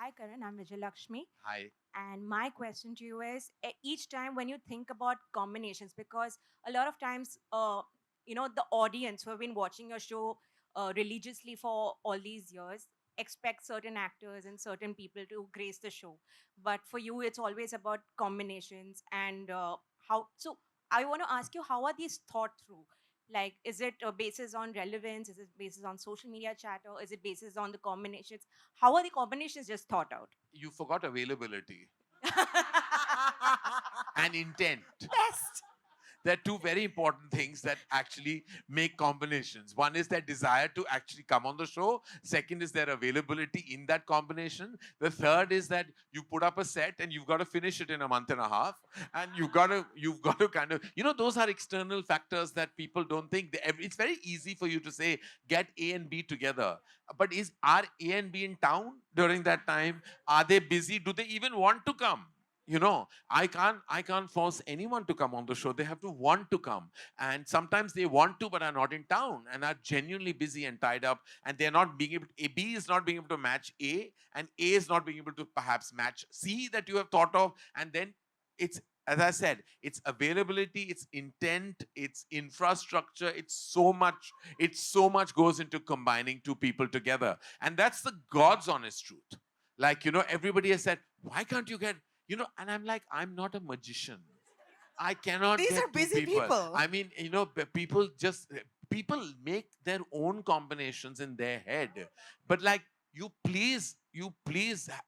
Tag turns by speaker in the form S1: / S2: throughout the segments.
S1: Hi, Karan. I'm Vijayalakshmi.
S2: Hi.
S1: And my question to you is each time when you think about combinations, because a lot of times, the audience who have been watching your show religiously for all these years expect certain actors and certain people to grace the show. But for you, it's always about combinations and how. So I want to ask you, how are these thought through? Like, is it basis on relevance? Is it basis on social media chatter? Is it basis on the combinations? How are the combinations just thought out?
S2: You forgot availability and intent.
S1: Best.
S2: There are two very important things that actually make combinations. One is their desire to actually come on the show. Second is their availability in that combination. The third is that you put up a set and you've got to finish it in a month and a half. And you've got to kind of, those are external factors that people don't think. It's very easy for you to say, get A and B together. But are A and B in town during that time? Are they busy? Do they even want to come? I can't force anyone to come on the show. They have to want to come. And sometimes they want to but are not in town and are genuinely busy and tied up, and they're not being able to, B is not being able to match A, and A is not being able to perhaps match C that you have thought of. And then it's, as I said, it's availability, it's intent, it's infrastructure, it's so much goes into combining two people together. And that's the God's honest truth. Like, everybody has said, why can't you get, and I'm like, I'm not a magician. I cannot
S3: These
S2: get
S3: are
S2: two
S3: busy
S2: people.
S3: people.
S2: I mean, people make their own combinations in their head. But like, you please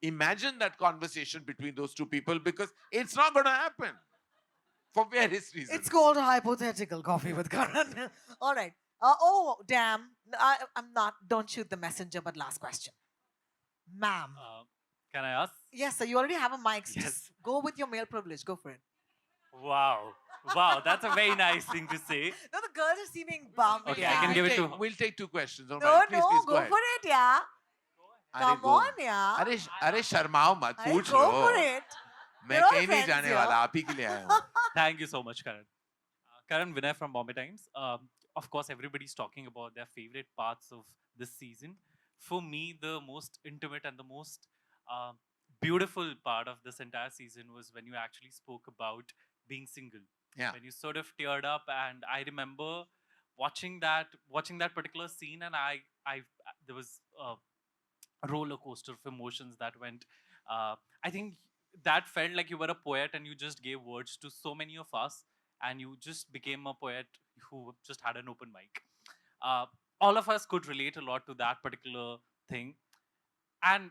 S2: imagine that conversation between those two people, because it's not going to happen for various
S3: It's
S2: reasons.
S3: called hypothetical coffee with Karan. All right. Oh, damn. I'm not. Don't shoot the messenger, but last question. Ma'am.
S4: Can I ask?
S3: Yes, sir. You already have a mic. So just
S4: Yes.
S3: go with your male privilege. Go for it.
S4: Wow. Wow, that's a very nice thing to say.
S3: No, the girls are seeming bummed.
S4: Okay, I
S3: Yeah.
S4: can
S2: We'll
S4: give it
S2: take,
S4: to.
S2: we'll take two questions. Don't worry.
S3: No,
S2: Please,
S3: no.
S2: please go
S3: Go
S2: ahead.
S3: for it, yeah.
S2: अरे
S3: Come
S2: go
S3: on, yeah.
S2: अरे अरे शर्माओ मत,
S3: Hey,
S2: पूछ लो.
S3: go for it.
S2: मैं
S3: We're all
S2: कहीं नहीं
S3: friends
S2: जाने
S3: here.
S2: वाला, आप ही के लिए आया हूँ.
S4: Thank you so much, Karan. Karan, Vinay from Bombay Times. Of course, everybody's talking about their favorite parts of this season. For me, the most intimate and the most uh, beautiful part of this entire season was when you actually spoke about being single.
S2: Yeah.
S4: When you sort of teared up, and I remember watching that particular scene, and I there was a roller coaster of emotions that went. I think that felt like you were a poet and you just gave words to so many of us, and you just became a poet who just had an open mic. Uh, all of us could relate a lot to that particular thing, and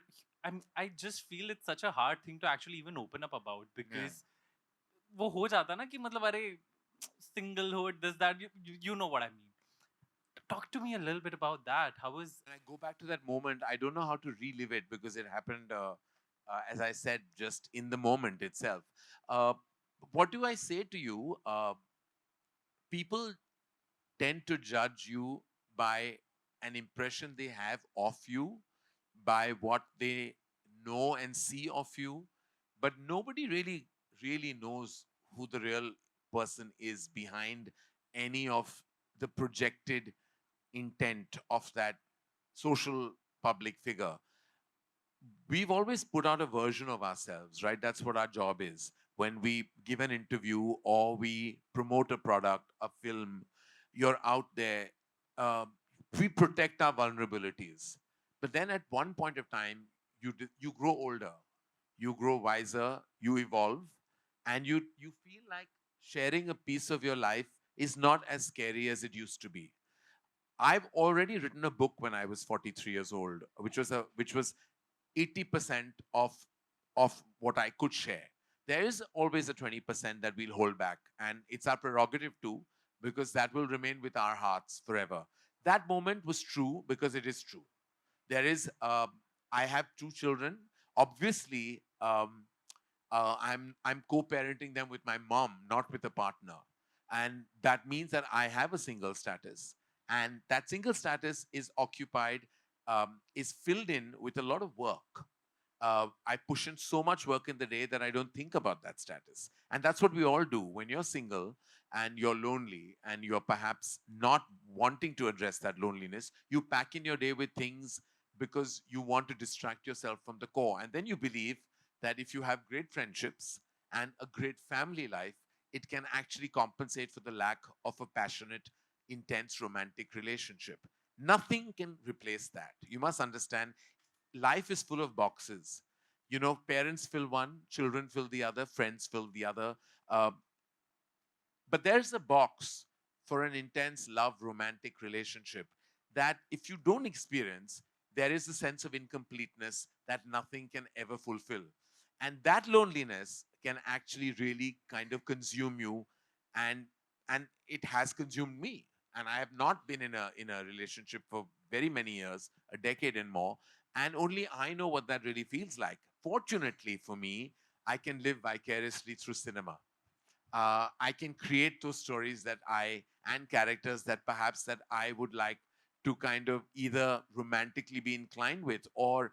S4: I just feel it's such a hard thing to actually even open up about,
S2: Yeah.
S4: because वो हो जाता ना कि मतलब अरे singlehood, this that you know what I mean. Talk to me a little bit about that. How was
S2: And I go back to that moment. I don't know how to relive it because it happened, as I said, just in the moment itself. Uh, what do I say to you? People tend to judge you by an impression they have of you, by what they know and see of you, but nobody really knows who the real person is behind any of the projected intent of that social public figure. We've always put out a version of ourselves, right? That's what our job is. When we give an interview or we promote a product, a film, you're out there. Uh, we protect our vulnerabilities. But then at one point of time, you grow older, you grow wiser, you evolve, and you feel like sharing a piece of your life is not as scary as it used to be. I've already written a book when I was 43 years old, which was 80% of what I could share. There is always a 20% that we'll hold back, and it's our prerogative too, because that will remain with our hearts forever. That moment was true because it is true. There is, I have two children. Obviously, I'm co-parenting them with my mom, not with a partner, and that means that I have a single status, and that single status is occupied, is filled in with a lot of work. I push in so much work in the day that I don't think about that status. And that's what we all do. When you're single and you're lonely and you're perhaps not wanting to address that loneliness, you pack in your day with things because you want to distract yourself from the core. And then you believe that if you have great friendships and a great family life, it can actually compensate for the lack of a passionate, intense romantic relationship. Nothing can replace that. You must understand, life is full of boxes. You know, parents fill one, children fill the other, friends fill the other. Uh, but there's a box for an intense love romantic relationship that if you don't experience, there is a sense of incompleteness that nothing can ever fulfill. And that loneliness can actually really kind of consume you, and it has consumed me. And I have not been in a relationship for very many years, a decade and more, and only I know what that really feels like. Fortunately for me, I can live vicariously through cinema. I can create those stories that I and characters that perhaps that I would like to kind of either romantically be inclined with, or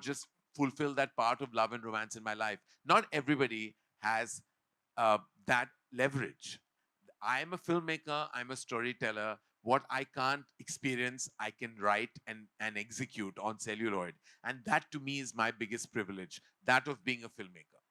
S2: just fulfill that part of love and romance in my life. Not everybody has that leverage. I am a filmmaker, I'm a storyteller. What I can't experience, I can write and execute on celluloid. And that to me is my biggest privilege, that of being a filmmaker.